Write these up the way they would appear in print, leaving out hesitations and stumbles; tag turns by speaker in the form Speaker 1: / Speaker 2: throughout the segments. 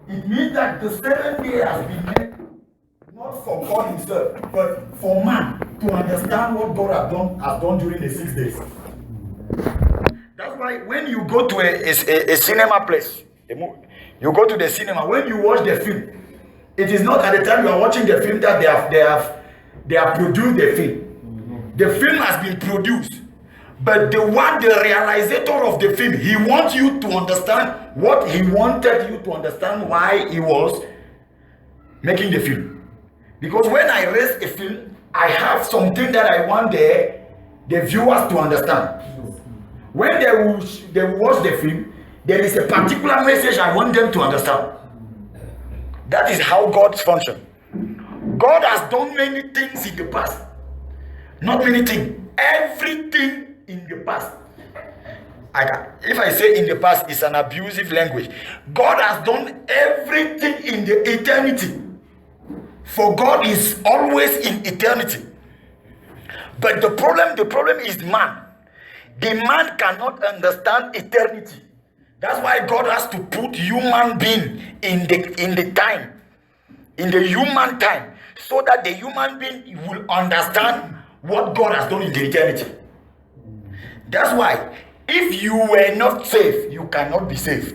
Speaker 1: It means that the 7th day has been made not for God himself, but for man to understand what God has done during the 6 days. That's why when you go to a cinema place, you go to the cinema, when you watch the film, it is not at the time you are watching the film that they have produced the film. The film has been produced, but the realizer of the film, he wants you to understand what he wanted you to understand, why he was making the film. Because when I raise a film, I have something that I want the viewers to understand. When they will watch the film, there is a particular message I want them to understand. That is how God functions. God has done many things in the past. Not many things. Everything in the past. If I say in the past, it's an abusive language. God has done everything in the eternity. For God is always in eternity. But the problem is man. The man cannot understand eternity. That's why God has to put human being in the time, in the human time, so that the human being will understand what God has done in the eternity. That's why if you were not saved, you cannot be saved.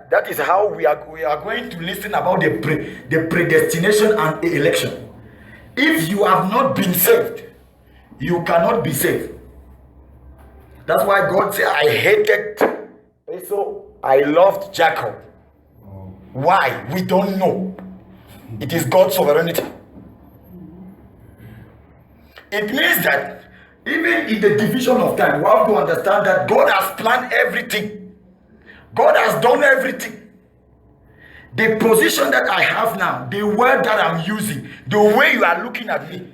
Speaker 1: That is how we are going to listen about the predestination and the election. If you have not been saved, you cannot be saved. That's why God said, I hated Esau, I loved Jacob. Why? We don't know. It is God's sovereignty. It means that even in the division of time, we have to understand that God has planned everything. God has done everything. The position that I have now, the word that I'm using, the way you are looking at me,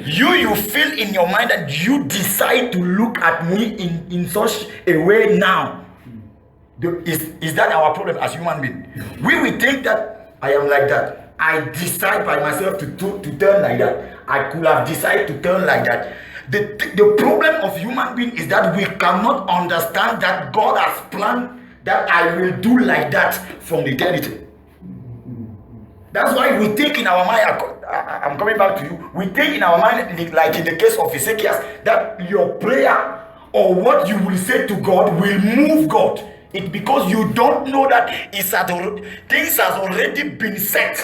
Speaker 1: you feel in your mind that you decide to look at me in such a way now. Is that our problem as human beings? We will think that I am like that. I decide by myself to turn like that. I could have decided to turn like that. The problem of human being is that we cannot understand that God has planned that I will do like that from eternity. That's why we think in our mind, I'm coming back to you, we think in our mind, like in the case of Ezekiel, that your prayer or what you will say to God will move God. It's because you don't know that things has already been set.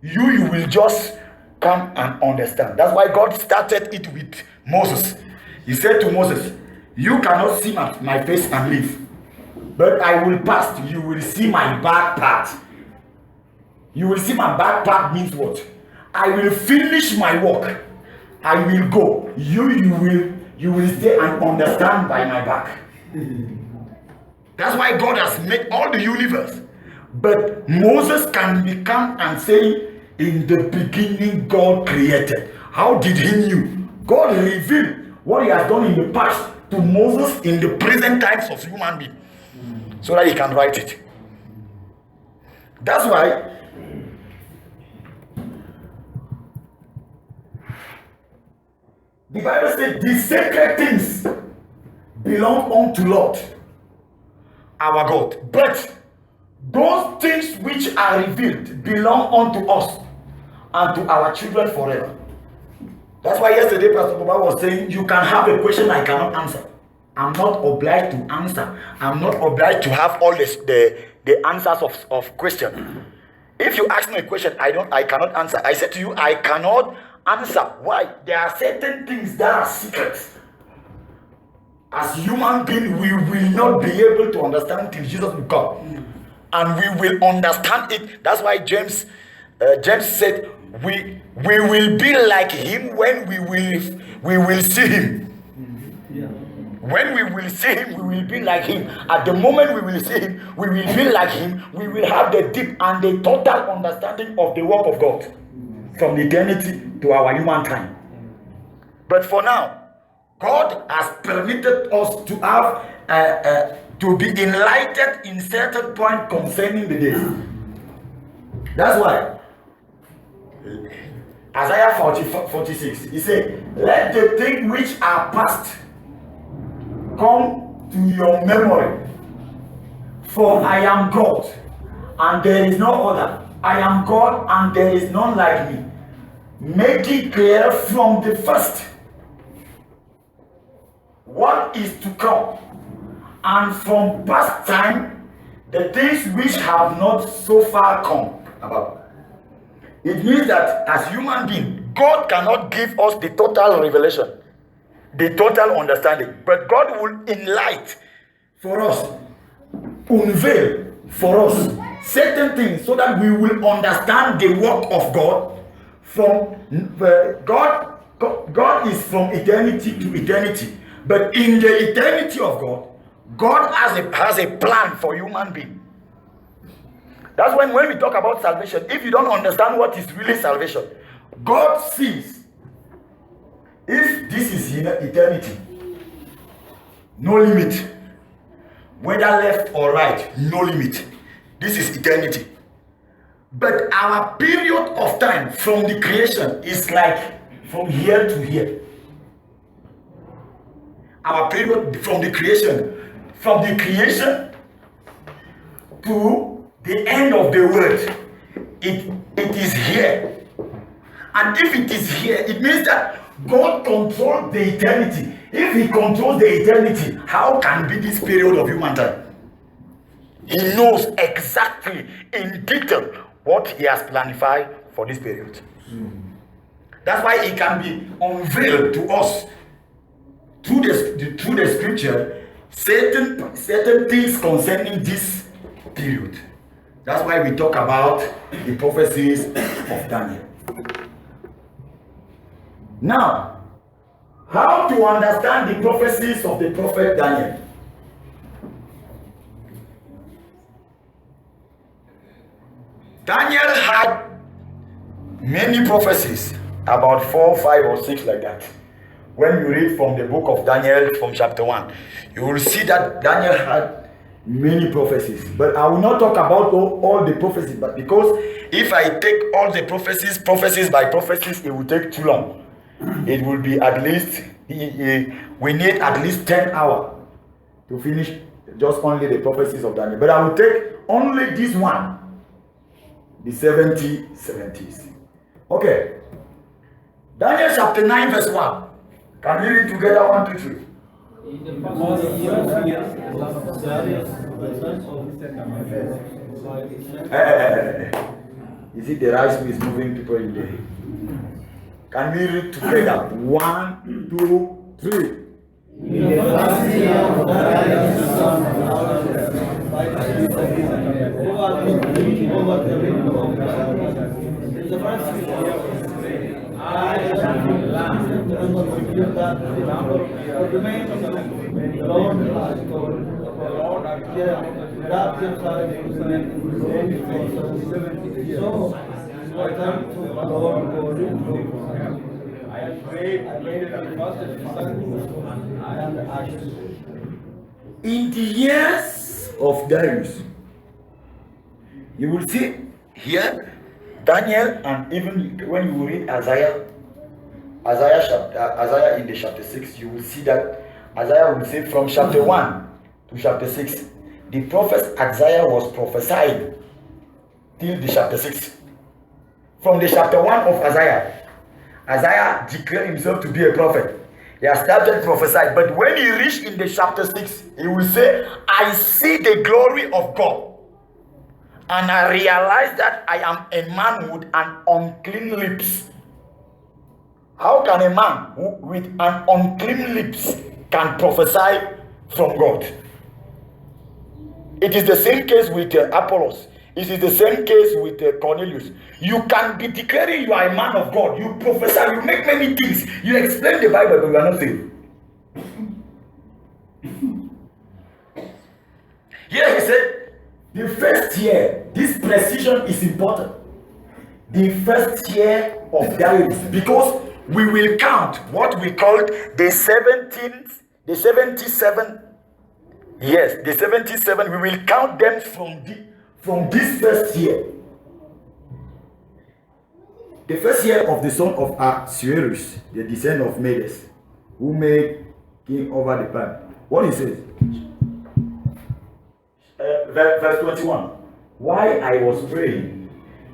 Speaker 1: You will just come and understand. That's why God started it with Moses. He said to Moses, you cannot see my face and live, but I will pass. You will see my back part. You will see my back part means what? I will finish my work. I will go. You will stay and understand by my back. That's why God has made all the universe. But Moses can become and say, in the beginning God created. How did he knew? God revealed what he has done in the past to Moses in the present times of human being, so that he can write it. That's why the Bible says the sacred things belong unto Lord our God, but those things which are revealed belong unto us and to our children forever. That's why yesterday Pastor Boba was saying, you can have a question I cannot answer. I'm not obliged to answer. I'm not obliged to have all the answers of question. If you ask me a question, I cannot answer. I said to you, I cannot answer. Why? There are certain things that are secrets. As human beings, we will not be able to understand till Jesus will come. And we will understand it. That's why James said, we will be like him when we will see him. When we will see him, we will be like him. At the moment we will see him, we will be like him. We will have the deep and the total understanding of the work of God from eternity to our human time. But for now, God has permitted us to have to be enlightened in certain point concerning the days. That's why Isaiah 46, he said, let the things which are past come to your memory. For I am God, and there is no other. I am God, and there is none like me. Make it clear from the first what is to come, and from past time the things which have not so far come about. It means that as human beings, God cannot give us the total revelation, the total understanding, but God will enlighten for us, unveil for us certain things so that we will understand the work of God. From God is from eternity to eternity, but in the eternity of God, God has a plan for human being. That's when we talk about salvation, if you don't understand what is really salvation, God sees if this is eternity, no limit, whether left or right, no limit. This is eternity. But our period of time from the creation is like from here to here. Our period from the creation to the end of the world, it is here. And if it is here, it means that God controls the eternity. If he controls the eternity, how can be this period of human time? He knows exactly in detail what he has planned for this period. That's why it can be unveiled to us through the scripture, certain things concerning this period. That's why we talk about the prophecies of Daniel. Now, how to understand the prophecies of the prophet Daniel? Daniel had many prophecies, about 4, 5, or 6 like that. When you read from the book of Daniel from chapter 1, you will see that Daniel had many prophecies. But I will not talk about all the prophecies, but because if I take all the prophecies by prophecies, it will take too long. It will be at least, we need at least 10 hours to finish just only the prophecies of Daniel. But I will take only this one, the 70s. Okay. Daniel chapter 9 verse 1. Can we read together? 1, 2, 3. In the first year of Darius, the son of Is it the rice mill is moving people in there? Can we read together? 1, 2, 3. In the first year of Darius, the son of the first year, I am the land, the number of the number of the remains of the Lord, the Lord, so I turned to the Lord, I prayed, I made it the first of the sun and the ashes. In the years of Darius, you will see here Daniel, and even when you read Isaiah in the chapter 6, you will see that Isaiah will say from chapter 1 to chapter 6, the prophet Isaiah was prophesying till the chapter 6. From the chapter 1 of Isaiah declared himself to be a prophet. He has started prophesying, but when he reached in the chapter 6, he will say, I see the glory of God. And I realized that I am a man with an unclean lips. How can a man with an unclean lips can prophesy from God? It is the same case with Apollos. It is the same case with Cornelius. You can be declaring you are a man of God. You prophesy, you make many things. You explain the Bible, but you are not saved. Here he said, the first year, this precision is important. The first year of Darius, because we will count what we called the 77 years. The 77, we will count them from this first year. The first year of the son of Ahasuerus, the descendant of Medes, who made king over the land. What he says? verse 21. While I was praying,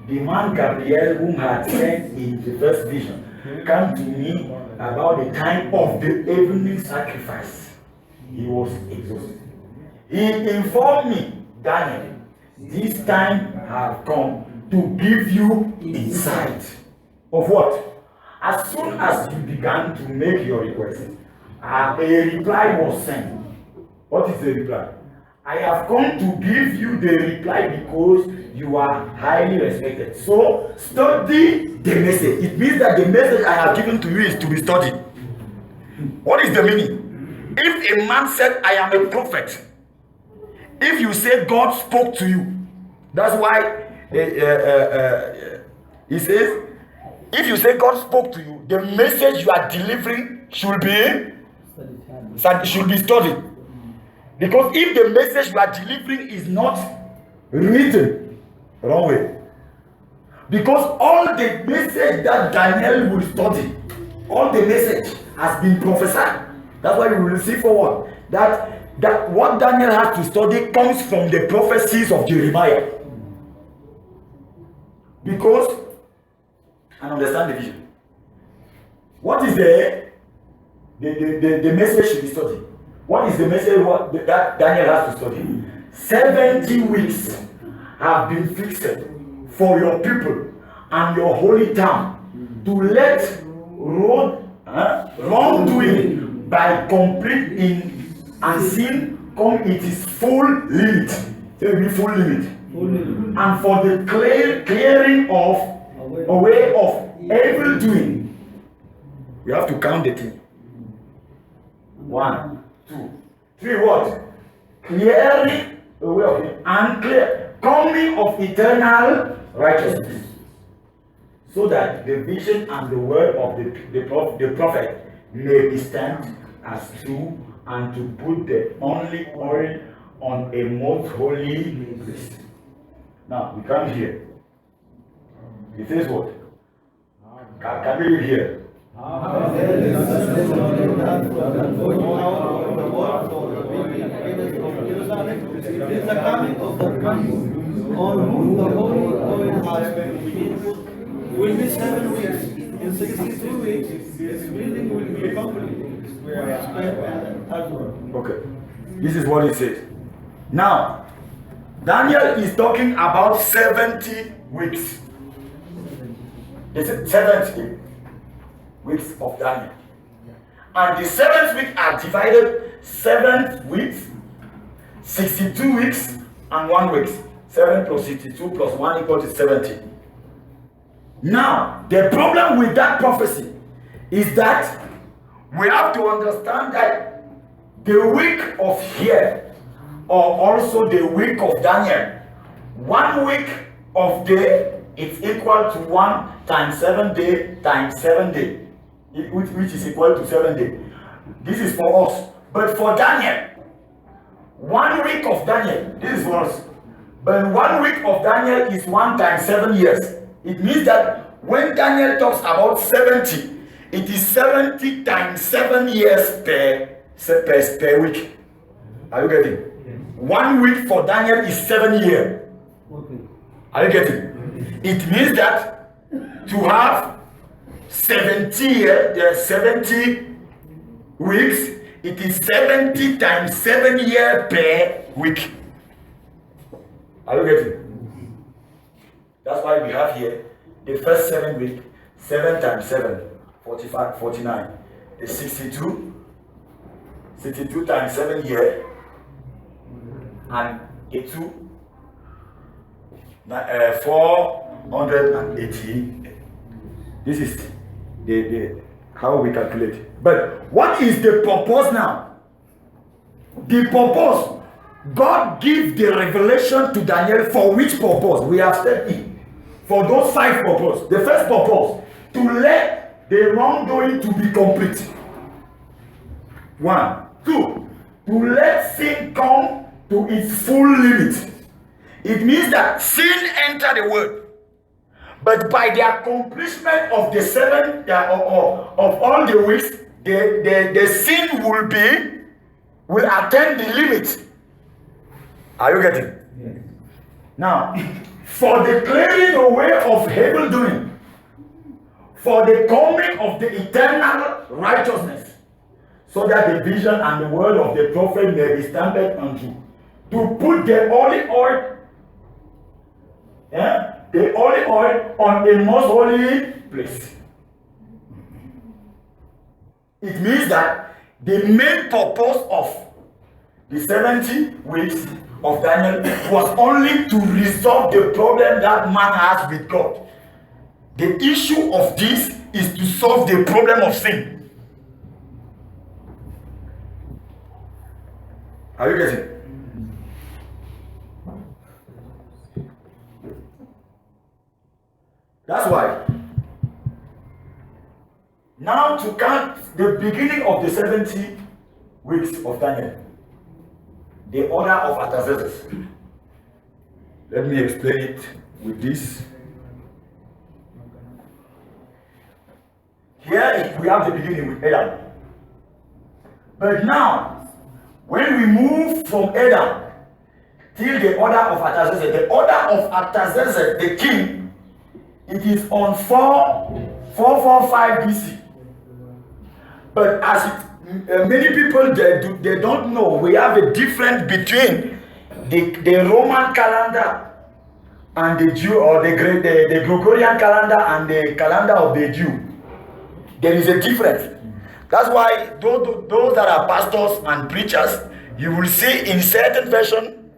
Speaker 1: the man Gabriel, whom I had sent in the first vision, came to me about the time of the evening sacrifice. He was exhausted. He informed me, Daniel, this time have come to give you insight of what? As soon as you began to make your request, a reply was sent. What is the reply? I have come to give you the reply because you are highly respected. So study the message. It means that the message I have given to you is to be studied. What is the meaning? If a man said, I am a prophet, if you say God spoke to you, that's why he says, if you say God spoke to you, the message you are delivering should be studied. Because if the message you are delivering is not written, wrong way. Because all the message that Daniel will study, all the message has been prophesied. That's why we will see forward that what Daniel has to study comes from the prophecies of Jeremiah. Because, and understand the vision. What is the message should be studied? What is the message that Daniel has to study? 70 weeks have been fixed for your people and your holy town to let wrongdoing by complete in and sin come its full limit. It will be full limit. And for the clearing of away of evil doing, we have to count the thing. 1, 2, 3. What? Clearing away of it and clear coming of eternal righteousness, so that the vision and the word of the prophet may be stamped as true, and to put the only oil on a most holy place. Now we come here. It says what? Can we read here? It
Speaker 2: is the coming of the Christ, on whom the holy oil has been will be 7 weeks. In 62 weeks, his building will be complete.
Speaker 1: Okay. This is what it says. Now, Daniel is talking about 70 weeks. It's 70 weeks of Daniel. And the 7th week are divided 7 weeks, 62 weeks, and 1 week. 7 plus 62 plus 1 equals to 70. Now, the problem with that prophecy is that we have to understand that the week of here, or also the week of Daniel, 1 week of day is equal to 1 times 7 day times 7 day, which is equal to 7 days. This is for us. But for Daniel, 1 week of Daniel, this is for us. But 1 week of Daniel is 1 times 7 years. It means that when Daniel talks about 70, it is 70 times 7 years per week. Are you getting? 1 week for Daniel is 7 years. Are you getting? It means that to have 70 weeks, it is 70 times 7 years per week. Are you getting? That's why we have here the first 7 weeks, 7 times 7, 45, 49. It's 62. 62 times 7 years, and a 2, 480. This is the how we calculate. But what is the purpose now? The purpose, God gives the revelation to Daniel for which purpose? We have said it. For those 5 purposes. The first purpose, to let the wrongdoing to be complete. 1. 2. To let sin come to its full limit. It means that sin entered the world. But by the accomplishment of the 7 of all the weeks, the sin will attain the limit. Are you getting?
Speaker 2: Yes.
Speaker 1: Now, for the clearing away of evil doing, for the coming of the eternal righteousness, so that the vision and the word of the prophet may be stamped unto, to put the holy oil, the holy oil on a most holy place. It means that the main purpose of the 70 weeks of Daniel was only to resolve the problem that man has with God. The issue of this is to solve the problem of sin. Are you getting? That's why now to count the beginning of the 70 weeks of Daniel, the order of Artaxerxes. Let me explain it with this. Here we have the beginning with Adam. But now, when we move from Adam till the order of Artaxerxes, the order of Artaxerxes, the king, it is on 445 BC. But as many people they don't know, we have a difference between the Roman calendar and the Jew, or the Gregorian calendar and the calendar of the Jew. There is a difference. That's why those that are pastors and preachers, you will see in certain version,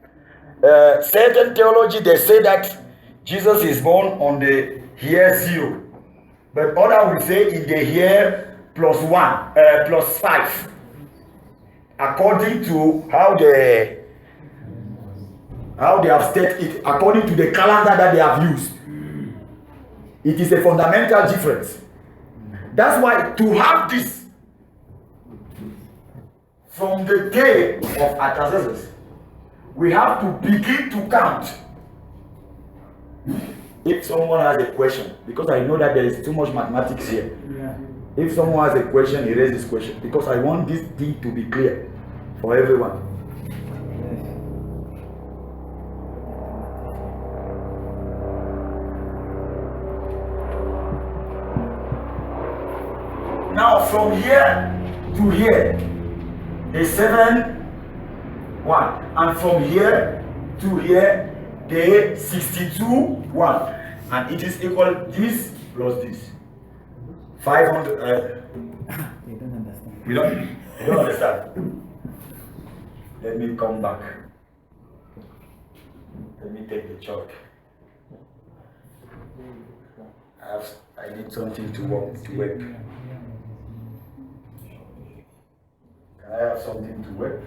Speaker 1: certain theology, they say that Jesus is born on the year 0. But others will say in the year +5. According to how they have stated it, according to the calendar that they have used. It is a fundamental difference. That's why to have this from the day of Artaxerxes, we have to begin to count. If someone has a question, because I know that there is too much mathematics here.
Speaker 2: Yeah.
Speaker 1: If someone has a question, he raises question, because I want this thing to be clear for everyone. Now from here to here, the 7-1, and from here to here, the 62-1, and it is equal this plus this. 500.
Speaker 2: They don't understand.
Speaker 1: You don't understand. Let me come back. Let me take the chalk. I need something to work. Can I have something to work?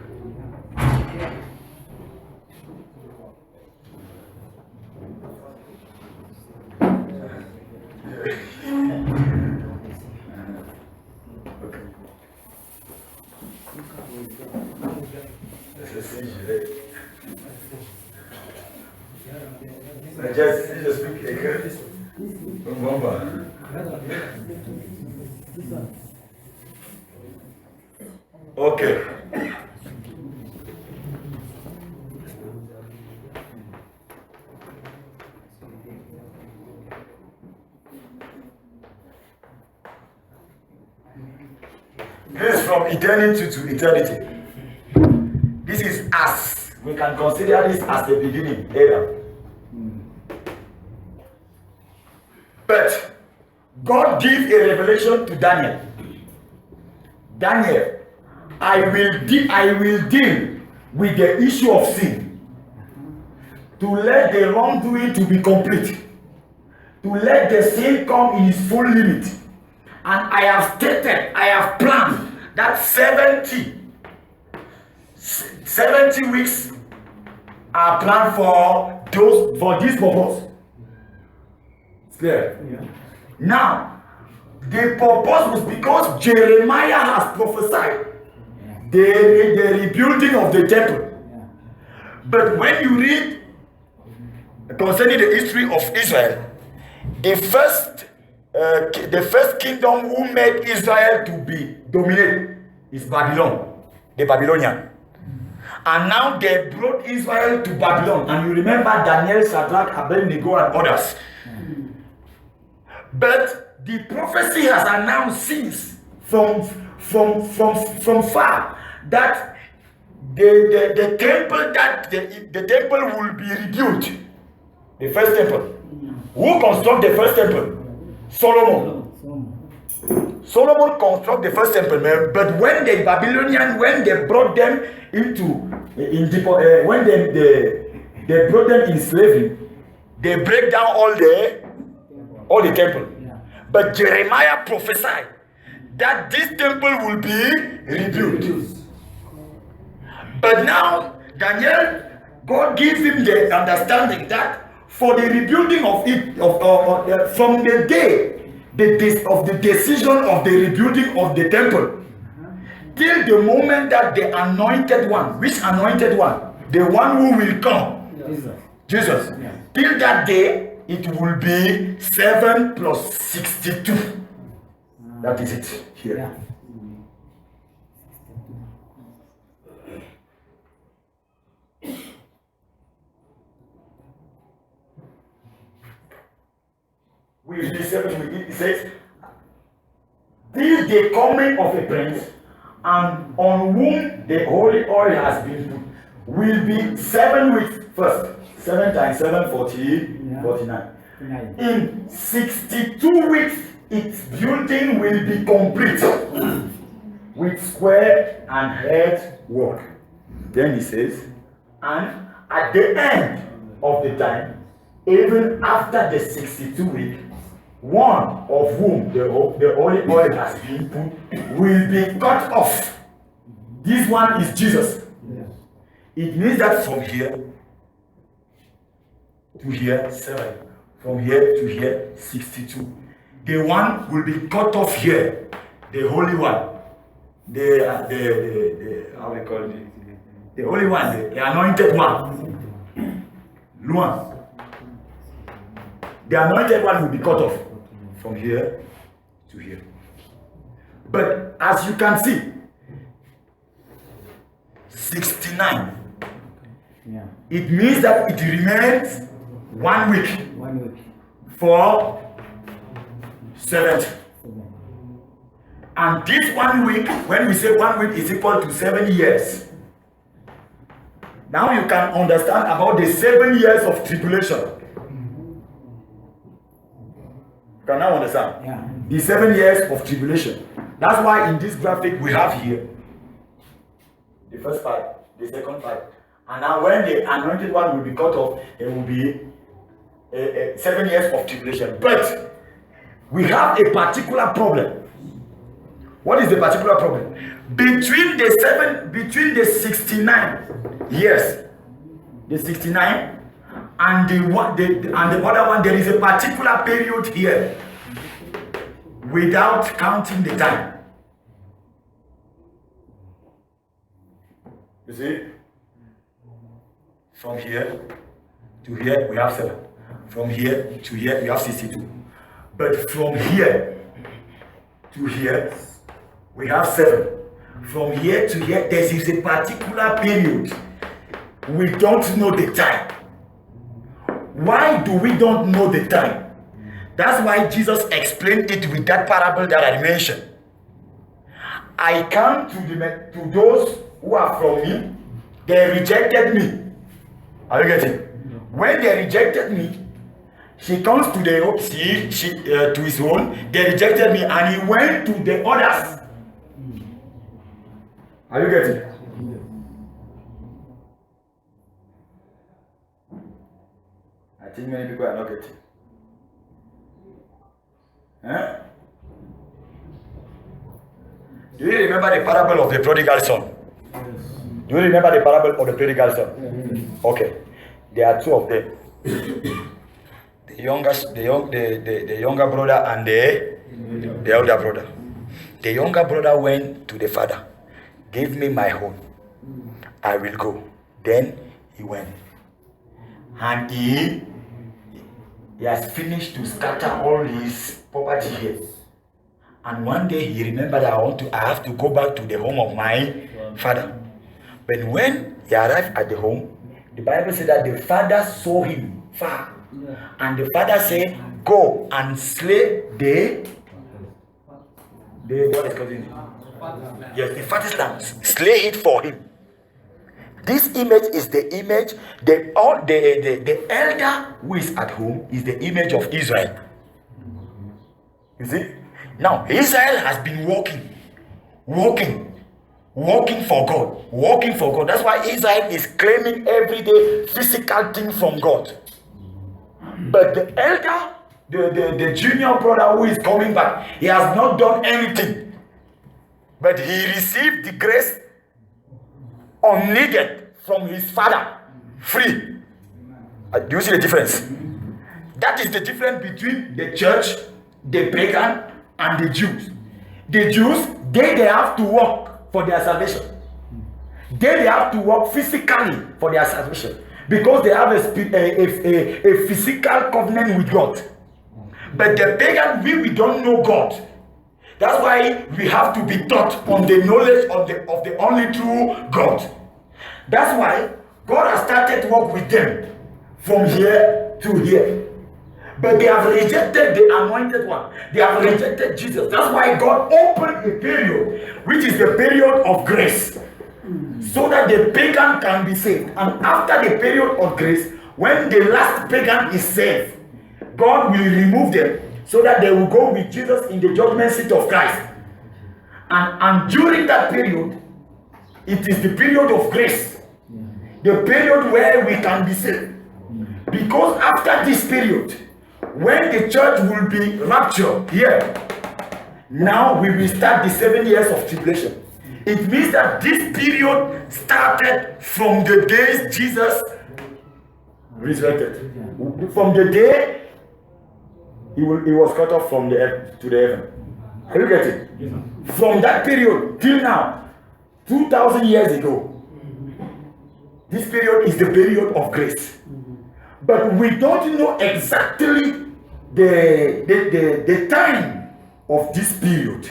Speaker 1: Just speak again. Okay. This is from eternity to eternity. This is us. We can consider this as the beginning, Adam. But God gave a revelation to Daniel. Daniel, I will deal with the issue of sin, to let the wrongdoing to be complete, to let the sin come in its full limit. And I have planned that 70 weeks are planned for this purpose. It's clear?
Speaker 2: Yeah.
Speaker 1: Now, the purpose was because Jeremiah has prophesied the rebuilding of the temple.
Speaker 2: Yeah.
Speaker 1: But when you read concerning the history of Israel, the first kingdom who made Israel to be dominated is Babylon, the Babylonian. And now they brought Israel to Babylon. And you remember Daniel, Shadrach, Abednego, and others. But the prophecy has announced since from far that the temple will be rebuilt. The first temple. Who constructed the first temple? Solomon. Solomon constructed the first temple, but when the Babylonians, when they brought them when they brought them in slavery, they break down all the temple. But Jeremiah prophesied that this temple will be rebuilt. But now Daniel, God gives him the understanding that for the rebuilding of it, from the day of the decision of the rebuilding of the temple till the moment that the anointed one, which anointed one? The one who will come, Jesus. Till that day, it will be 7 plus 62. That is it here. We read 7, it says, till the coming of a prince, and on whom the holy oil has been put, will be 7 weeks first. 7 times 7, 49. In 62 weeks, its building will be complete with square and head work. Then he says, and at the end of the time, even after the 62 weeks, one of whom the holy oil has been put will be cut off. This one is Jesus. It means that from here to here, 7. From here to here, 62. The one will be cut off here. The holy one. How we call it? The holy one, the anointed one. Luan. The anointed one will be cut off from here to here. But as you can see, 69. It means that it remains 1 week. For 70. And this 1 week, when we say 1 week, is equal to 7 years. Now you can understand about the 7 years of tribulation. You can now understand the 7 years of tribulation. That's why in this graphic we have here the first part, the second part. And now when the anointed one will be cut off, it will be 7 years of tribulation. But we have a particular problem. What is the particular problem? Between the 69 years, the 69 and the other one, there is a particular period here without counting the time. You see? From here to here we have 7. From here to here we have 62. But from here to here we have 7. From here to here there is a particular period. We don't know the time. Why do we don't know the time? That's why Jesus explained it with that parable that I mentioned. I come to those who are from me, they rejected me. Are you getting? When they rejected me, he comes to to his own, they rejected me, and he went to the others. Are you getting? I think many people are not getting. Huh? Do you remember the parable of the prodigal son? Do you remember the parable of the prodigal son? Okay. There are 2 of them. The younger brother and the elder brother. The younger brother went to the father. Give me my own. I will go. Then he went. And he has finished to scatter all his property here. And one day he remembered that I have to go back to the home of my father. But when He arrived at the home. The Bible said that the father saw him far. And the father said, go and slay the what is called it? Yes, the fattest lamb. Slay it for him. This image is the image, the elder who is at home is the image of Israel. You see? Now, Israel has been walking for God. That's why Israel is claiming every day physical thing from God. But the elder, the junior brother who is coming back, he has not done anything. But he received the grace unneeded from his father, free. Do you see the difference? That is the difference between the church, the pagan, and the Jews. The Jews, they have to work for their salvation. They have to work physically for their salvation because they have a physical covenant with God. But the pagan, we don't know God. That's why we have to be taught on the knowledge of the only true God. That's why God has started work with them from here to here. But they have rejected the anointed one. They have rejected Jesus. That's why God opened a period, which is the period of grace, so that the pagan can be saved. And after the period of grace, when the last pagan is saved, God will remove them so that they will go with Jesus in the judgment seat of Christ. And during that period, it is the period of grace, the period where we can be saved. Because after this period, when the church will be raptured here, now we will start the 7 years of tribulation. It means that this period started from the days Jesus resurrected. From the day he was cut off from the earth to the heaven. Are you getting? From that period till now, 2,000 years ago, this period is the period of grace. But we don't know exactly the time of this period.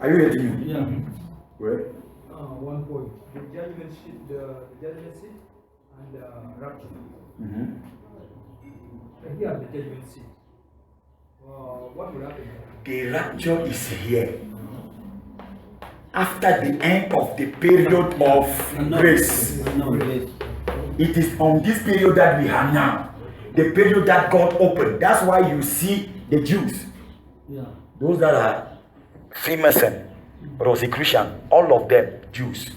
Speaker 1: Are you getting me?
Speaker 2: Yeah.
Speaker 1: Well,
Speaker 3: one point. The judgment seat and the rapture. Here the judgment seat. What will happen?
Speaker 1: the rapture is here. After the end of the period of grace. It is on this period that we are now. The period that God opened. That's why you see the Jews. Those that are Freemason, Rosicrucian, all of them Jews.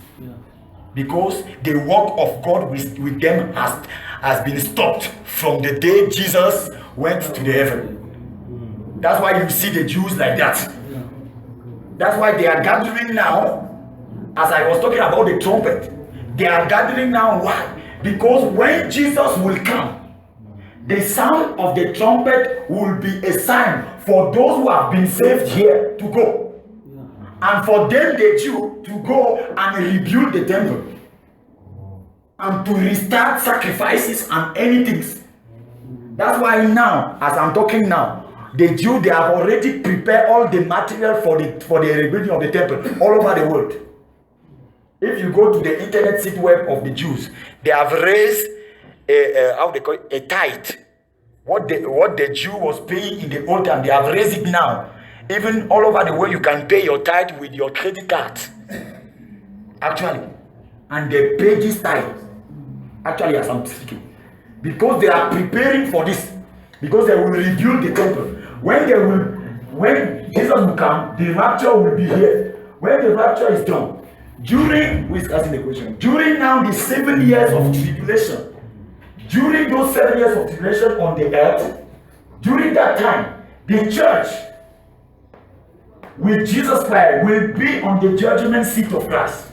Speaker 1: Because the work of God with them has been stopped from the day Jesus went to the heaven. That's why you see the Jews like that. That's why they are gathering now. As I was talking about the trumpet, they are gathering now. Why? Because when Jesus will come, the sound of the trumpet will be a sign for those who have been saved here to go. And for them, the Jew, to go and rebuild the temple. And to restart sacrifices and anything. That's why now, as I'm talking now, the Jew, they have already prepared all the material for the rebuilding of the temple all over the world. If you go to the internet site web of the Jews, they have raised a tithe. What the Jew was paying in the old time, they have raised it now. Even all over the world, you can pay your tithe with your credit card. Actually. And they pay this tithe. Actually, as I'm speaking. Because they are preparing for this. Because they will rebuild the temple. When Jesus will come, the rapture will be here. When the rapture is done, who is asking the question? During now the 7 years of tribulation, during those 7 years of tribulation on the earth, during that time, the church with Jesus Christ will be on the judgment seat of Christ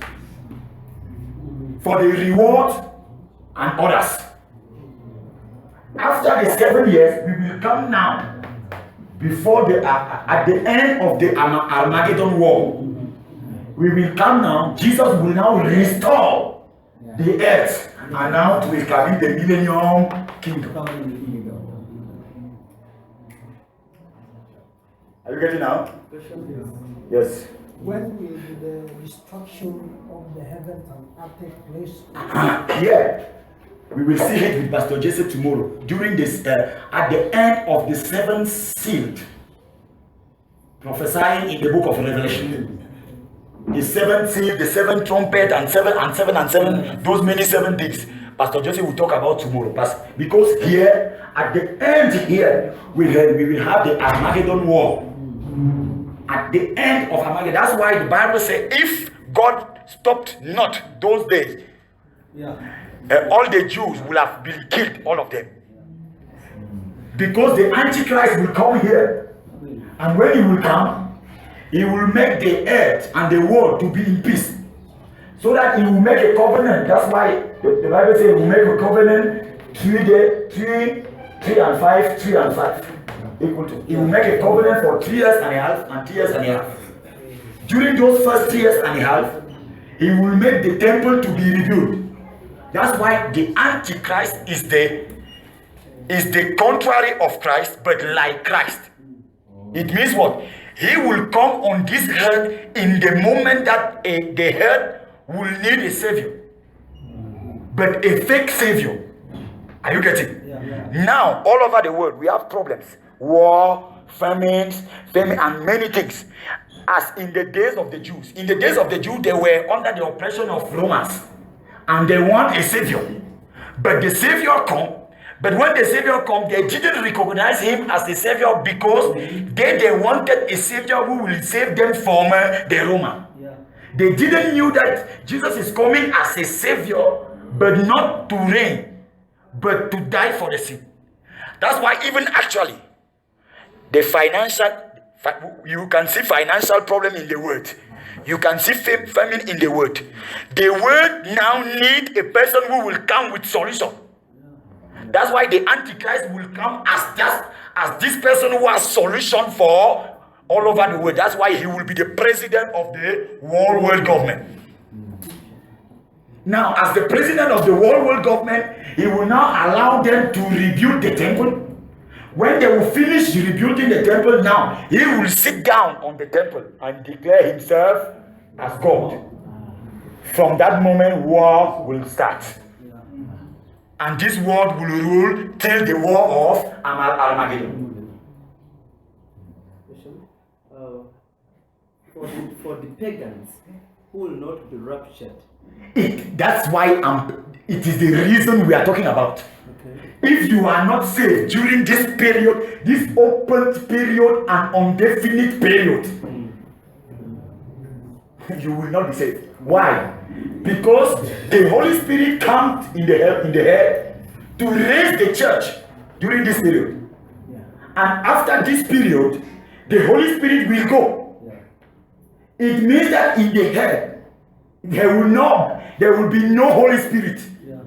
Speaker 1: for the reward and others. After the 7 years, we will come now before at the end of the Armageddon war. We will come now. Jesus will now restore the earth, and now it will come in the millennium kingdom. Are you getting now? Yes.
Speaker 4: When will the destruction of the heavens and earth take place?
Speaker 1: Here, we will see it with Pastor Jesse tomorrow. During this, at the end of the seventh seal, prophesying in the book of Revelation. The seventh seal, the seventh trumpet, and seven, those many 7 things. Pastor Jesse will talk about tomorrow. Because here, at the end here, we will have the Armageddon war. At the end of Armageddon. That's why the Bible says, if God stopped not those days, all the Jews will have been killed, all of them. Because the Antichrist will come here. And when he will come, he will make the earth and the world to be in peace. So that he will make a covenant. That's why the Bible says he will make a covenant 3 days, 3 and 5, 3 and 5. Equal to. He will make a covenant for 3 years and a half and 3 years and a half. During those first 3 years and a half, he will make the temple to be rebuilt. That's why the Antichrist is the contrary of Christ, but like Christ. It means what? He will come on this earth in the moment that the earth will need a savior, but a fake savior. Are you getting? Now, all over the world, we have problems. War, famines, and many things. As in the days of the Jews. In the days of the Jews, they were under the oppression of Romans. And they want a savior. But the savior come. But when the savior come, they didn't recognize him as the savior because they wanted a savior who will save them from the Roman. They didn't knew that Jesus is coming as a savior, but not to reign, but to die for the sin. That's why even actually, you can see financial problem in the world. You can see famine in the world. The world now need a person who will come with solution. That's why the Antichrist will come as this person who has solution for all over the world. That's why he will be the president of the whole world government. Now, as the president of the whole world government, he will now allow them to rebuild the temple. When they will finish rebuilding the temple, now he will sit down on the temple and declare himself as God. From that moment, war will start. And this world will rule till the war of Armageddon.
Speaker 2: For the pagans who will not be raptured.
Speaker 1: That's why it is the reason we are talking about.
Speaker 2: Okay.
Speaker 1: If you are not saved during this period, this open period and indefinite period, you will not be saved. Why? Because the Holy Spirit comes in the air to raise the church during this period.
Speaker 2: Yeah.
Speaker 1: And after this period, the Holy Spirit will go. Yeah. It means that in the air, there will be no Holy Spirit.
Speaker 2: Yeah.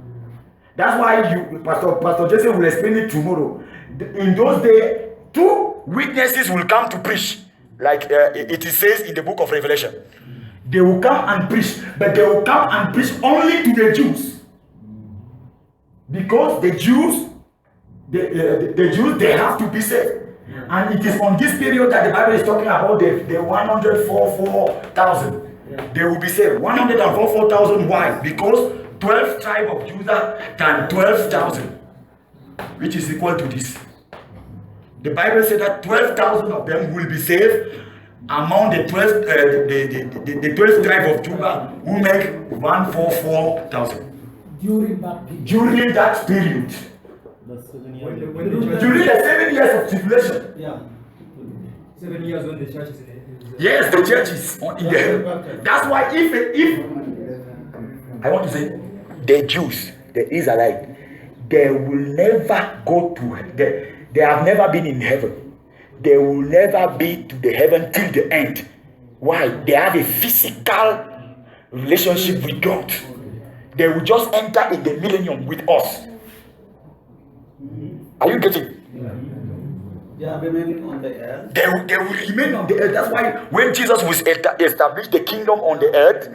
Speaker 1: That's why Pastor Jesse will explain it tomorrow. In those days, 2 witnesses will come to preach, like it says in the book of Revelation. They will come and preach, but they will come and preach only to the Jews, because the Jews, they have to be saved. And it is on this period that the Bible is talking about the 144,000. They will be saved. 144,000. Why? Because 12 tribe of Judah times 12,000, which is equal to this. The Bible says that 12,000 of them will be saved among the 12 tribe of Judah, who make 144,000. During that period. During the 7 years of tribulation.
Speaker 2: Yeah.
Speaker 3: 7 years when the church is in it.
Speaker 1: Yes, the church is in the hell. That's why if I want to say, the Jews, the Israelites, they will never go to heaven. They have never been in heaven. They will never be to the heaven till the end. Why? They have a physical relationship with God. They will just enter in the millennium with us. Are you getting?
Speaker 2: They are remaining on the earth.
Speaker 1: They will remain on the earth. That's why when Jesus will establish the kingdom on the earth,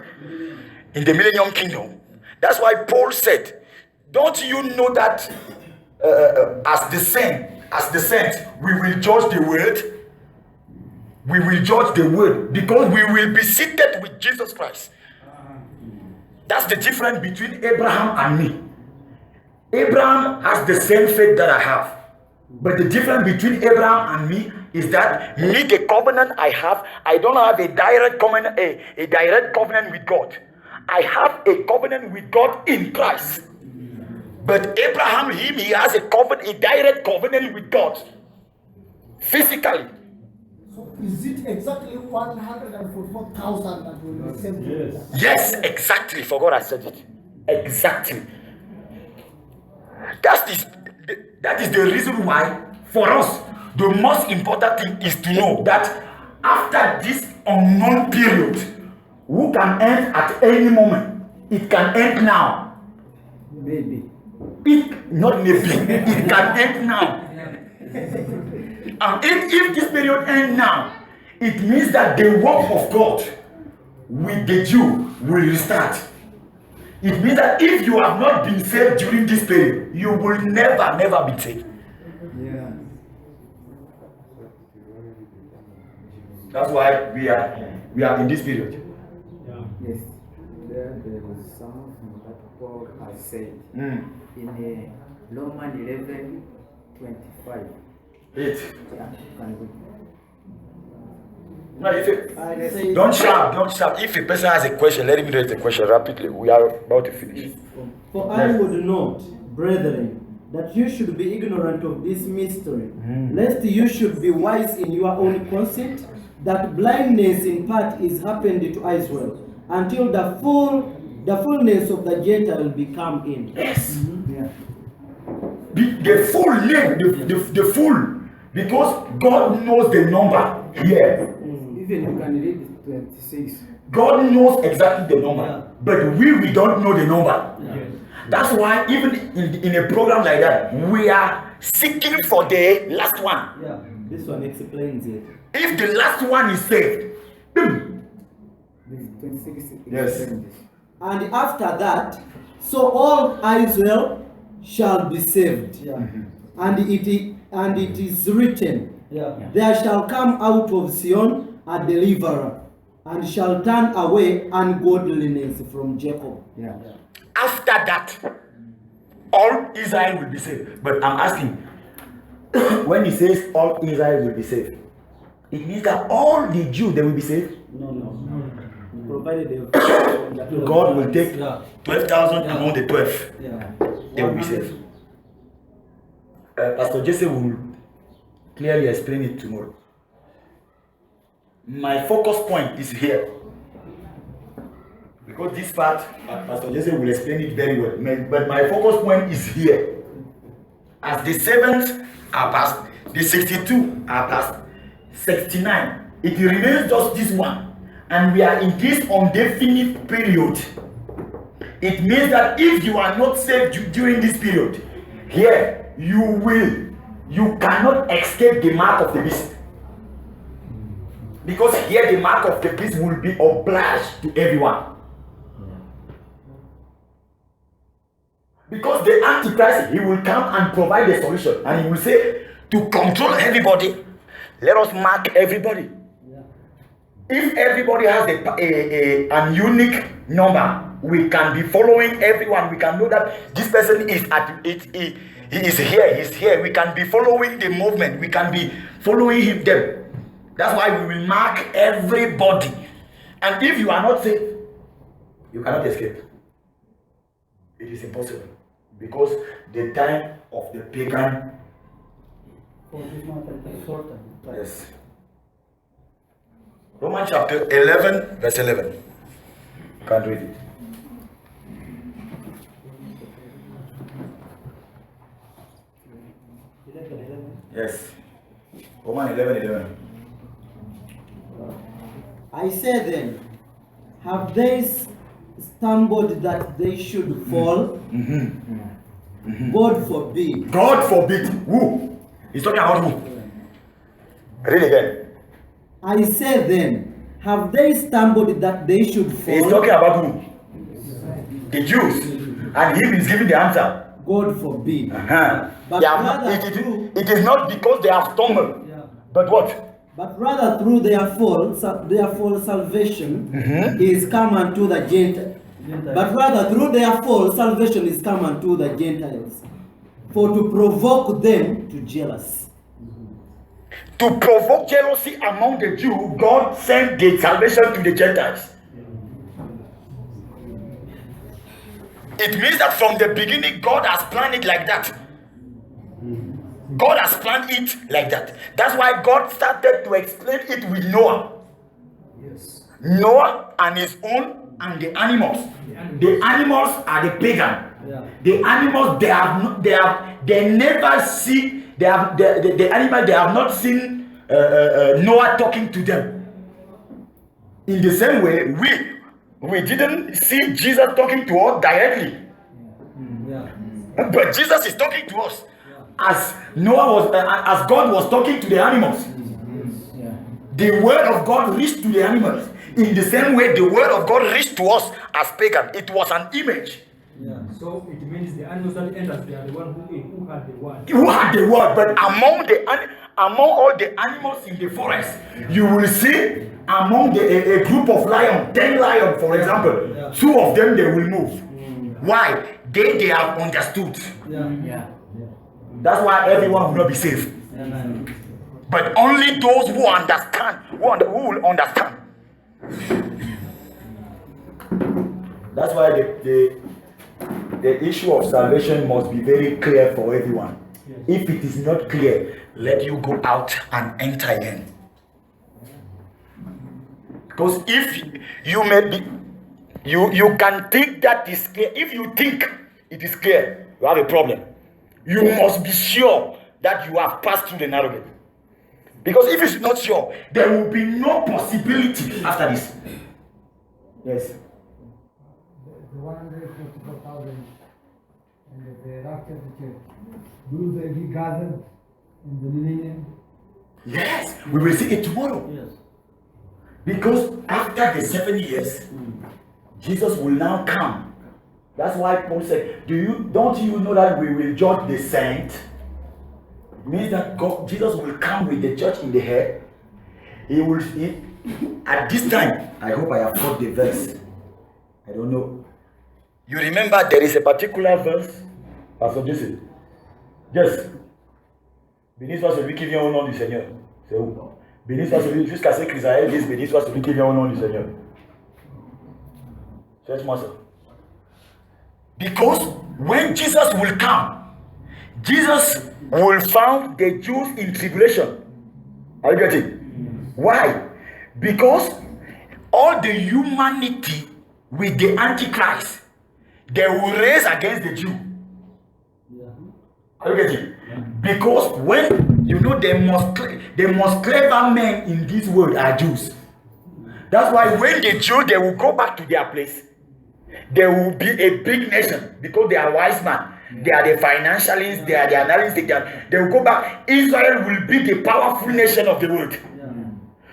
Speaker 1: in the millennium kingdom, that's why Paul said, don't you know that as the saints, we will judge the world? we will judge the world because we will be seated with Jesus Christ. That's the difference between Abraham and me. Abraham has the same faith that I have. But the difference between Abraham and me is that me, the covenant I have, I don't have a direct covenant, a direct covenant with God. I have a covenant with God in Christ. But Abraham, he has a covenant, a direct covenant with God. Physically.
Speaker 4: So is it exactly 144,000 that will be saved?
Speaker 1: Yes, exactly. Forgot I said it. Exactly. That is the reason why, for us, the most important thing is to know that after this unknown period, who can end at any moment, it can end now.
Speaker 2: Maybe.
Speaker 1: Not maybe, it can end now. And if this period ends now, it means that the work of God with the Jew will restart. It means that if you have not been saved during this period, you will never be saved.
Speaker 2: Yeah.
Speaker 1: That's why we are in this period.
Speaker 5: Yes, there was something that Paul has said in Romans 11:25.
Speaker 1: 8.
Speaker 5: Yeah, can we?
Speaker 1: Now, don't shout. If a person has a question, let him raise the question rapidly. We are about to finish.
Speaker 2: For I would not, brethren, that you should be ignorant of this mystery, lest you should be wise in your own conceit, that blindness in part is happened to Israel, until the fullness of the Gentile will become in.
Speaker 1: Yes.
Speaker 2: Yeah.
Speaker 1: The full name, the full, because God knows the number here.
Speaker 5: Even you can read 26.
Speaker 1: God knows exactly the number,
Speaker 2: Yeah.
Speaker 1: but we don't know the number.
Speaker 2: Yeah.
Speaker 1: That's why even in a program like that, we are seeking for the last one.
Speaker 2: Yeah, this one explains it.
Speaker 1: If the last one is saved,
Speaker 5: This 26
Speaker 1: Yes.
Speaker 5: explains this.
Speaker 2: And after that, so all Israel shall be saved. Yeah. And it is written, there shall come out of Zion a deliverer, and shall turn away ungodliness from Jacob.
Speaker 5: Yeah.
Speaker 1: after that, all Israel will be saved. But I'm asking, when he says all Israel will be saved, it means that all the Jews, they will be saved.
Speaker 2: No. Provided
Speaker 1: God will take 12,000 among the 12.
Speaker 2: Yeah.
Speaker 1: They will be saved. Pastor Jesse will clearly explain it tomorrow. My focus point is here. Because this part, Pastor Jesse will explain it very well. But my focus point is here. As the 7th are past, the 62 are past, 69, it remains just this one. And we are in this indefinite period. It means that if you are not saved during this period, here you cannot escape the mark of the beast. Because here the mark of the beast will be obliged to everyone. Because the Antichrist, he will come and provide a solution. And he will say, to control everybody, let us mark everybody. If everybody has a unique number, we can be following everyone. We can know that this person is at it. He is here. He's here. We can be following the movement. We can be following them. That's why we will mark everybody. And if you are not safe, you cannot escape. It is impossible. Because the time of the pagan. Yes. Romans chapter 11, verse 11. You can't read it. Yes. Romans 11, 11.
Speaker 2: I say then, have they stumbled that they should fall? God forbid.
Speaker 1: God forbid. Who? He's talking about who? Read again.
Speaker 2: I say then, have they stumbled that they should fall?
Speaker 1: He's talking about who? The Jews. And he is giving the answer.
Speaker 2: God forbid.
Speaker 1: Uh-huh.
Speaker 2: But
Speaker 1: Yeah,
Speaker 2: rather
Speaker 1: it is not because they have stumbled.
Speaker 2: Yeah.
Speaker 1: But what?
Speaker 2: But rather through their fall salvation is come unto the Gentiles. But rather through their fall salvation is come unto the Gentiles, for to provoke them to jealousy.
Speaker 1: To provoke jealousy among the Jews, God sent the salvation to the Gentiles. It means that from the beginning, God has planned it like that. God has planned it like that. That's why God started to explain it with Noah.
Speaker 3: Yes.
Speaker 1: Noah and his own and the animals. The animals are the pagan.
Speaker 2: Yeah.
Speaker 1: The animals they never see the animal, they have not seen Noah talking to them. In the same way, we didn't see Jesus talking to us directly.
Speaker 2: Yeah.
Speaker 1: But Jesus is talking to us as Noah was, as God was talking to the animals.
Speaker 2: Yeah.
Speaker 1: The word of God reached to the animals. In the same way, the word of God reached to us as pagan. It was an image.
Speaker 2: Yeah.
Speaker 3: So it means the animals that enter, they are the one who had the word.
Speaker 1: Who had the word? But among all the animals in the forest, you will see among a group of lions, 10 lions, for example,
Speaker 2: Yeah.
Speaker 1: 2 of them they will move. Why? They have understood.
Speaker 2: Yeah.
Speaker 1: That's why everyone will not be saved.
Speaker 2: Amen.
Speaker 1: But only those who understand, who will understand. That's why the issue of salvation must be very clear for everyone. If it is not clear, let you go out and enter in. Because if you may be, you can think that is clear. If you think it is clear, you have a problem. You must be sure that you have passed through the narrow gate. Because if it's not sure, there will be no possibility after this. Yes.
Speaker 4: The 144,000 and the rapture of the church. Those will be gathered in the millennium.
Speaker 1: Yes, we will see it tomorrow.
Speaker 2: Yes.
Speaker 1: Because after the 7 years, Jesus will now come. That's why Paul said, don't you know that we will judge the saint? It means that Jesus will come with the church in the head. At this time, I hope I have got the verse. I don't know. You remember there is a particular verse, Pastor Joseph. Yes. Béni soit celui qui vient au nom du Seigneur. C'est où? Béni soit celui, jusqu'à ce qu'Israël dise, béni soit celui qui vient au nom du Seigneur. Cherche-moi ça. Because when Jesus will come, Jesus will find the Jews in tribulation. Are you getting? Why? Because all the humanity with the Antichrist, they will raise against the Jew. Are you getting? Because when you know the most clever men in this world are Jews. That's why when the Jews, they will go back to their place. They will be a big nation because they are wise men. They are the financialists, they are the analysts, they will go back. Israel will be the powerful nation of the world.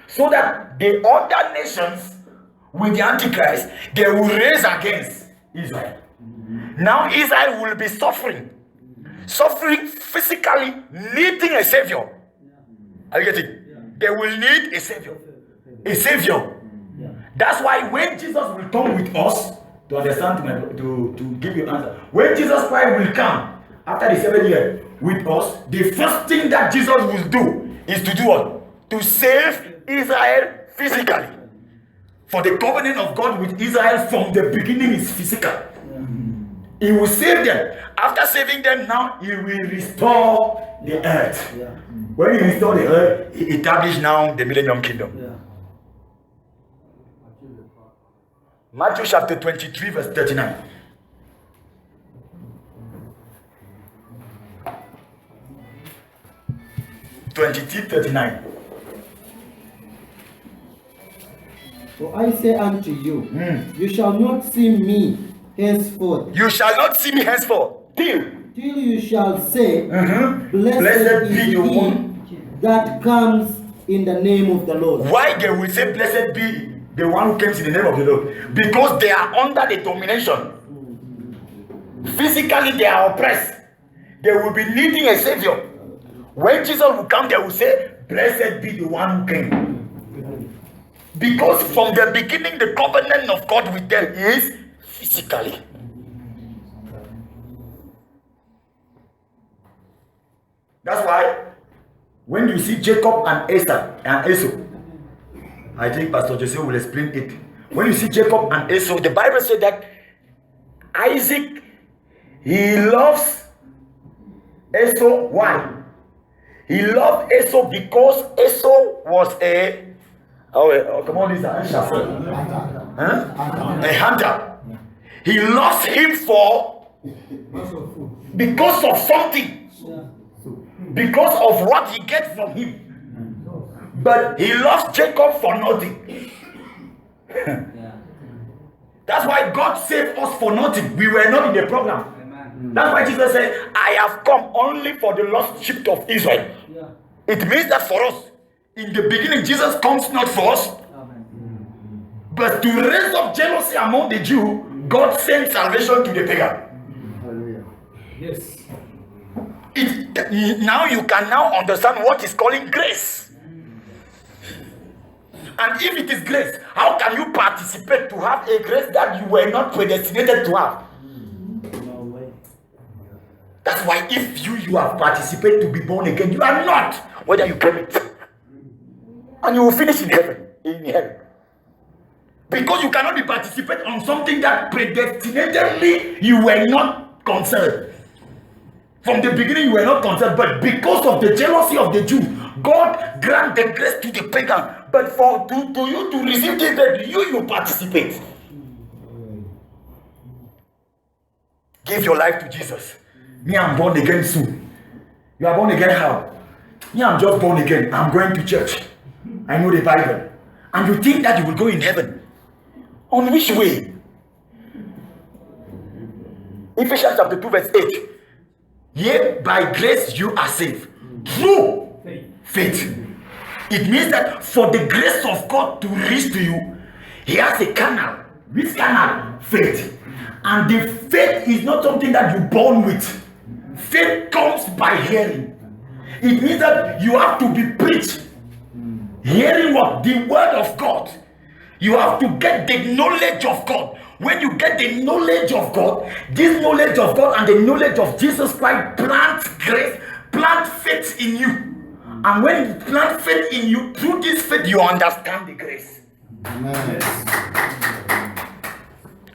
Speaker 1: So that the other nations with the Antichrist, they will raise against Israel. Now Israel will be suffering physically, needing a savior. Are you getting? They will need a savior. A savior. That's why when Jesus will come with us, to understand, to give you answer, when Jesus Christ will come after the 7 years with us, the first thing that Jesus will do is to do what? To save Israel physically. For the covenant of God with Israel from the beginning is physical. He will save them. After saving them, now he will restore the earth. When he restore the earth, he establishes now the millennium kingdom. Matthew chapter 23 verse 39.
Speaker 2: So I say unto you, you shall not see me henceforth.
Speaker 1: You shall not see me henceforth till
Speaker 2: You shall say,
Speaker 1: Blessed be
Speaker 2: is
Speaker 1: the
Speaker 2: he
Speaker 1: one
Speaker 2: that comes in the name of the Lord.
Speaker 1: Why they will say blessed be the one who comes in the name of the Lord? Because they are under the domination. Physically they are oppressed. They will be needing a savior. When Jesus will come, they will say, Blessed be the one who came. Because from the beginning, the covenant of God with them is physically. That's why when you see Jacob and Esau, I think Pastor Jose will explain it. When you see Jacob and Esau, the Bible said that Isaac, he loves Esau. Why? He loved Esau because Esau was a come on, a hunter. He lost him because of something, because of what he gets from him. But he lost Jacob for nothing. That's why God saved us for nothing. We were not in the program. That's why Jesus said, I have come only for the lost sheep of Israel. It means that for us, in the beginning, Jesus comes not for us, but to raise up jealousy among the Jews, God sent salvation to the pagan.
Speaker 5: Hallelujah.
Speaker 3: Yes.
Speaker 1: Now you can now understand what is calling grace. And if it is grace, how can you participate to have a grace that you were not predestinated to have?
Speaker 2: No way.
Speaker 1: That's why if you have participated to be born again, you are not, whether you came it. And you will finish in heaven. Because you cannot be participate on something that predestinatedly you were not concerned. From the beginning you were not concerned, but because of the jealousy of the Jews, God granted grace to the pagan. But for to you to receive this grace, you participate. Give your life to Jesus. Me, I'm born again soon. You are born again how? Me, I'm just born again. I'm going to church. I know the Bible. And you think that you will go in heaven. On which way? Ephesians chapter 2 verse 8. Yea, by grace you are saved. Through faith. It means that for the grace of God to reach to you, he has a canal. Which canal? Faith. And the faith is not something that you're born with. Faith comes by hearing. It means that you have to be preached. Hearing what? The word of God. You have to get the knowledge of God. When you get the knowledge of God, this knowledge of God and the knowledge of Jesus Christ plants grace, plant faith in you. And when you plant faith in you, through this faith you understand the grace.
Speaker 5: Amen.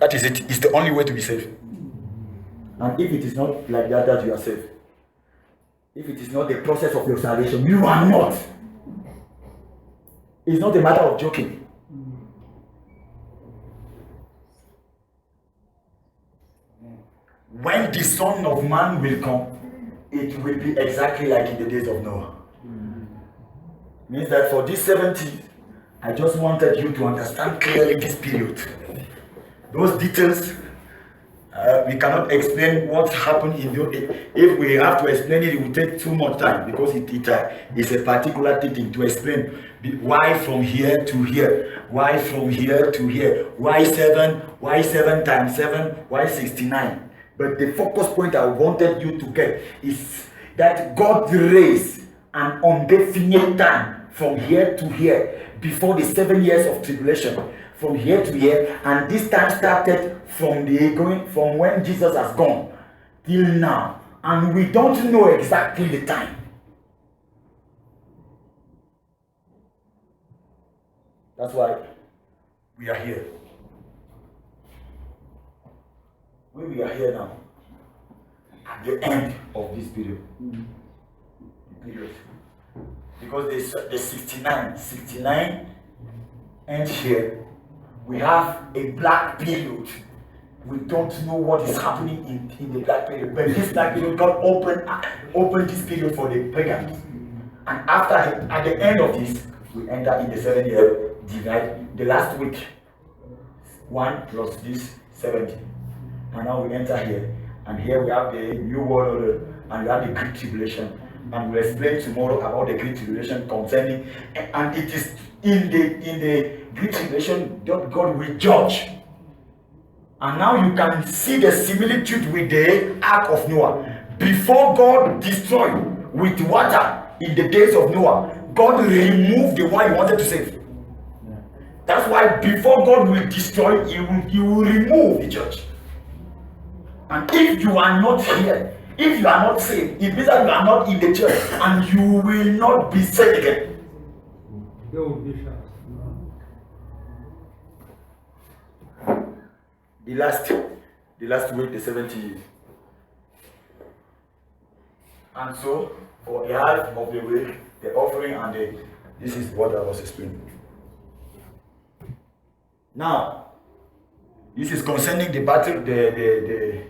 Speaker 1: That is it. It's the only way to be saved. And if it is not like that you are saved, if it is not the process of your salvation, you are not. It's not a matter of joking. When the Son of Man will come, it will be exactly like in the days of Noah. Means that for this 70, I just wanted you to understand clearly this period. Those details, we cannot explain what happened in the. If we have to explain it, it will take too much time because it is a particular thing to explain. Why from here to here? Why from here to here? Why 7? Why 7 times 7? Why 69? But the focus point I wanted you to get is that God raised an indefinite time from here to here before the 7 years of tribulation. From here to here, and this time started from when Jesus has gone till now, and we don't know exactly the time. That's why we are here. We are here now at the end of this period. Because the 69 ends here. We have a black period. We don't know what is happening in the black period. But this black period, God opened this period for the pagans. And at the end of this, we enter in the 7-year divide. The last week, 1 plus this 70. And now we enter here. And here we have the New World Order, and we have the Great Tribulation. And we'll explain tomorrow about the Great Tribulation concerning, and it is in the Great Tribulation that God will judge. And now you can see the similitude with the Ark of Noah. Before God destroyed with water in the days of Noah, God removed the one he wanted to save. That's why before God will destroy, he will remove the church. And if you are not here, if you are not saved, it means that you are not in the church and you will not be saved again.
Speaker 3: They will be shot.
Speaker 1: The last week, the 70. And so, for the half of the week, the offering and this is what I was explaining. Now, this is concerning the battle, the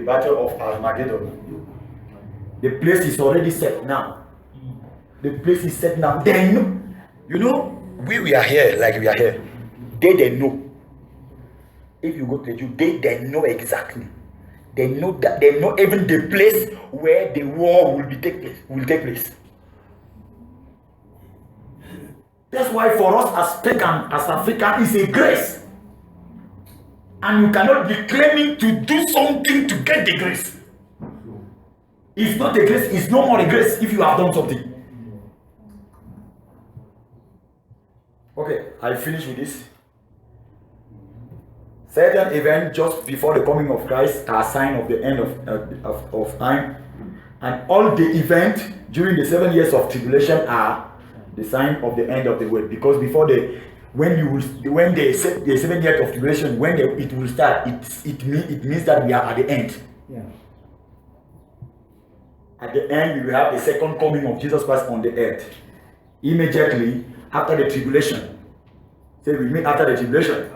Speaker 1: battle of Armageddon. The place is already set now. The place is set now. Then, you know, we are here like we are here. They know. If you go to the Jew, they know exactly. They know that they know even the place where the war will take place. That's why for us as pagan, as African, it's a grace. And you cannot be claiming to do something to get the grace. It's not a grace, it's no more a grace if you have done something. Okay, I'll finish with this. Certain events just before the coming of Christ are a sign of the end of time. And all the events during the 7 years of tribulation are the sign of the end of the world. Because before when the 7 years of tribulation, it will start, it means that we are at the end.
Speaker 5: Yeah.
Speaker 1: At the end, we will have the second coming of Jesus Christ on the earth. Immediately after the tribulation. Say we mean after the tribulation.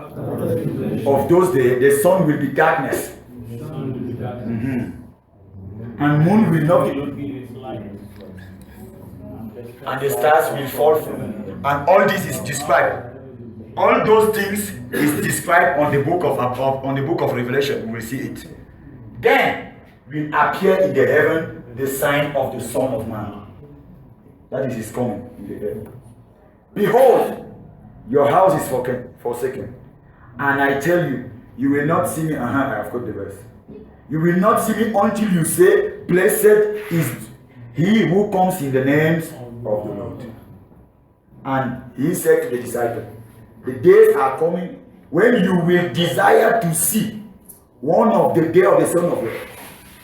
Speaker 1: Of those days, the sun will be darkness. And moon will not be. And the stars will fall from. And all this is described. All those things is described on the book of Revelation. We will see it. Then will appear in the heaven the sign of the Son of Man. That is his coming in the air. Behold, your house is forsaken. And I tell you, you will not see me. I have got the verse. You will not see me until you say, blessed is he who comes in the names of the Lord. And he said to the disciples, the days are coming when you will desire to see one of the day of the Son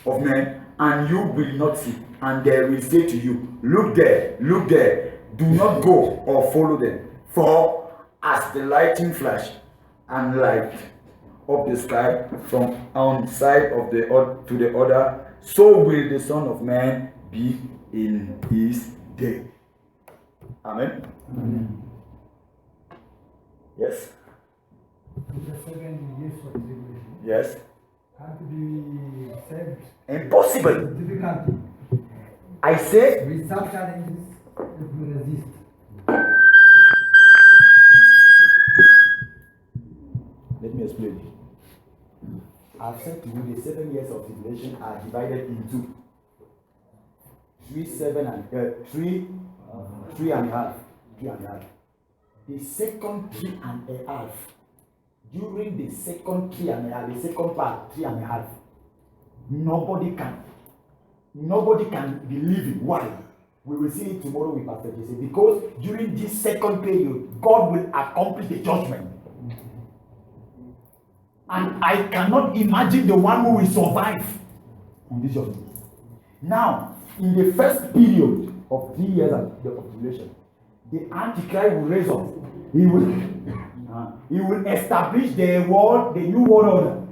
Speaker 1: of Man, and you will not see. And they will say to you, look there, do not go or follow them. For as the lightning flash and light up the sky from one side of the to the other, so will the Son of Man be in his day. Amen.
Speaker 4: Amen.
Speaker 1: Yes.
Speaker 4: The second years of tribulation.
Speaker 1: Yes.
Speaker 4: Can't be saved.
Speaker 1: Impossible.
Speaker 4: Difficulty.
Speaker 1: I say.
Speaker 4: With some challenges, if we resist.
Speaker 1: Let me explain. I've said to you the 7 years of tribulation are divided into 3 and a half. The second 3 and a half. During the second 3 and a half, the second part 3 and a half, nobody can believe it. Why? We will see it tomorrow with Pastor Jesse. Because during this second period, God will accomplish the judgment. And I cannot imagine the one who will survive on this judgment. Now, in the first period of 3 years of tribulation, the Antichrist will raise up. He will establish the new world order.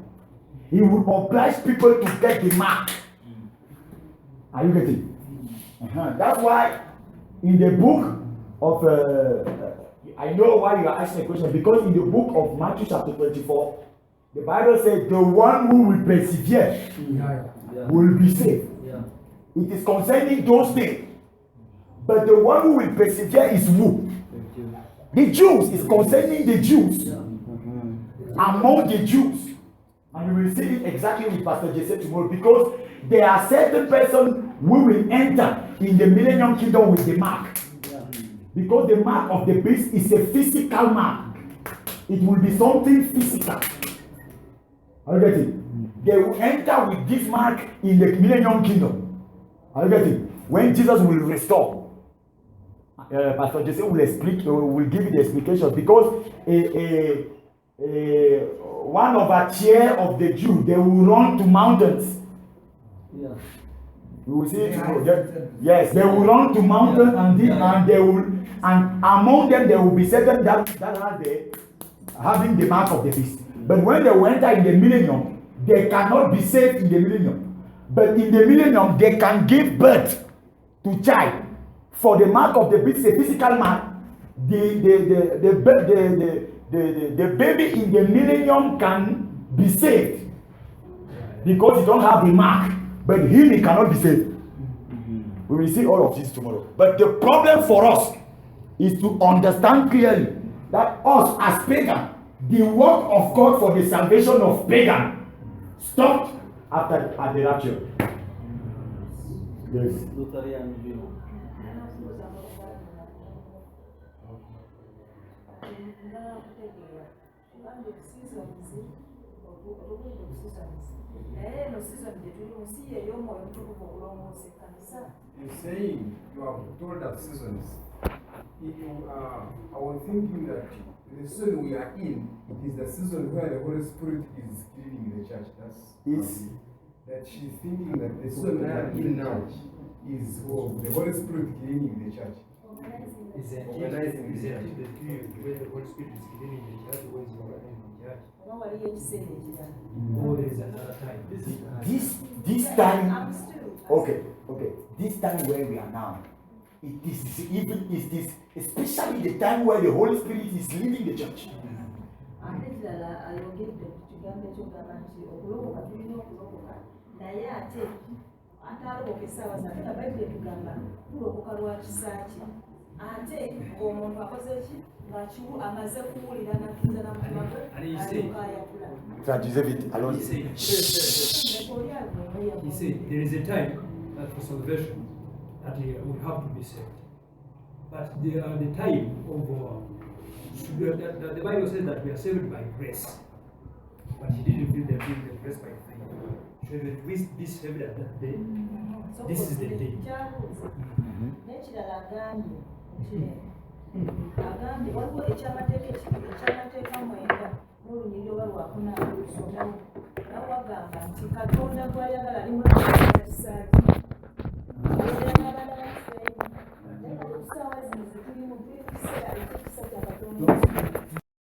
Speaker 1: He will oblige people to get the mark. Are you getting? That's why in the book of I know why you are asking a question, because in the book of Matthew chapter 24, the Bible says the one who will persevere will be saved. It is concerning those things. But the one who will persevere is who? The Jews. Is concerning the Jews. Among the Jews. And we will see it exactly with Pastor Jesse tomorrow, because there are certain persons who will enter in the millennium kingdom with the mark. Because the mark of the beast is a physical mark. It will be something physical. Are you getting? They will enter with this mark in the millennium kingdom. Are you getting? When Jesus will restore. Pastor Jesse will explain, will give you the explanation, because one of a chair of the Jew, they will run to mountains.
Speaker 2: Yeah.
Speaker 1: You will see it tomorrow. Yes, they will run to mountains and they will, and among them there will be certain that have having the mark of the beast. But when they will enter in the millennium, they cannot be saved in the millennium. But in the millennium, they can give birth to child. For the mark of the beast, a physical mark, the baby in the millennium can be saved because he don't have the mark, but he cannot be saved. We will see all of this tomorrow. But the problem for us is to understand clearly that us as pagan, the work of God for the salvation of pagan stopped at the rapture. Yes.
Speaker 2: Lutheran view.
Speaker 3: You're saying you have told us seasons. I was thinking that the season we are in, it is the season where the Holy Spirit is living in the church. That she's thinking that the season we are in now is the Holy Spirit living in the church.
Speaker 6: Is it organizing the church? The period where the Holy Spirit is living in the church, where is organizing the church? Or there is another time.
Speaker 1: This time, okay, this time where we are now, it is especially the time where the Holy Spirit is leading the church. Traduisez vite, allons-y.
Speaker 6: He said there is a time for salvation that we have to be saved. But the time of the Bible says that we are saved by grace. But he didn't feel the grace by faith. So that we be saved at that day. This is the day.
Speaker 7: agambye waliwo ekyamateeka mwenda n'olunyiriri oba lwakuna lusomawo nawe wagamba nti katonda gwayagala limulakisaaki ayagala n'abaana ba Isirayiri naye kati kusaawa zino zetulimu tuli mu kiseera